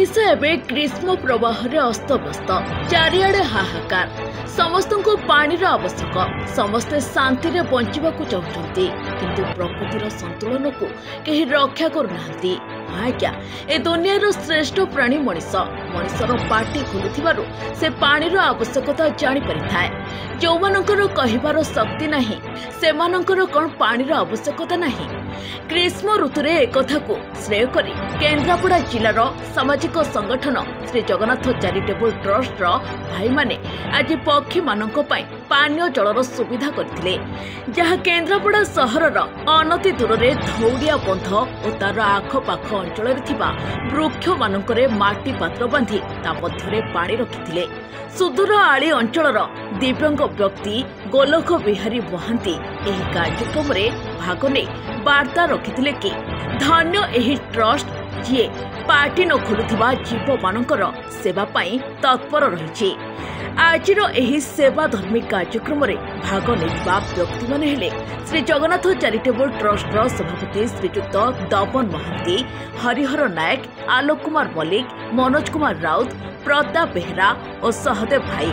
ओडिशा एबे ग्रीष्म प्रवाह अस्तव्यस्त चारिआडे हाहाकार समस्त को पानीर आवश्यक समस्ते शांति रे बंचिबा को चाहते किंतु प्रकृतिर संतुलन को कहीं रक्षा करूना आज्ञा ए दुनियार श्रेष्ठ प्राणी मनीष मनीषर पार्टी खोलुथिबारु से पानीर आवश्यकता जानी परिथाए जो मानकर कहिबार शक्ति नाही सेमानकर कोन पानीर आवश्यकता नाही ग्रीष्म ऋतुरे एकथा को श्रेय करी केन्द्रापड़ा जिलार सामाजिक संगठन श्री जगन्नाथ चैरिटेबल ट्रस्ट भाई माने आज पक्षी मानक पई पानीय जलर सुविधा करथिले जहा केन्द्रापड़ा सहरर अनति दूर रे धौड़िया बंध और तार आखपाख अंचल वृक्ष मानकरे माटी पात्र बांधि ता मध्यरे पानी रखिथिले सुदूर आली अंचलर दिव्यांग व्यक्ति गोलख बिहारी महांती एही कार्यक्रम रे भाग नै वार्ता रखिथिले कि धन्य एही ट्रस्ट जे पार्टी न खोलुथिबा जीव मानकर सेवा पाई तत्पर रहिछि। आजिर एही सेवाधर्मी कार्यक्रम रे भाग नेतिबा व्यक्ति माने हेले श्री जगन्नाथ चैरिटेबल ट्रस्ट सभापति श्रीयुक्त दबन महांती हरिहर नायक आलोक कुमार मल्लिक मनोज कुमार राउत प्रताप बेहरा और सहदेव भाई।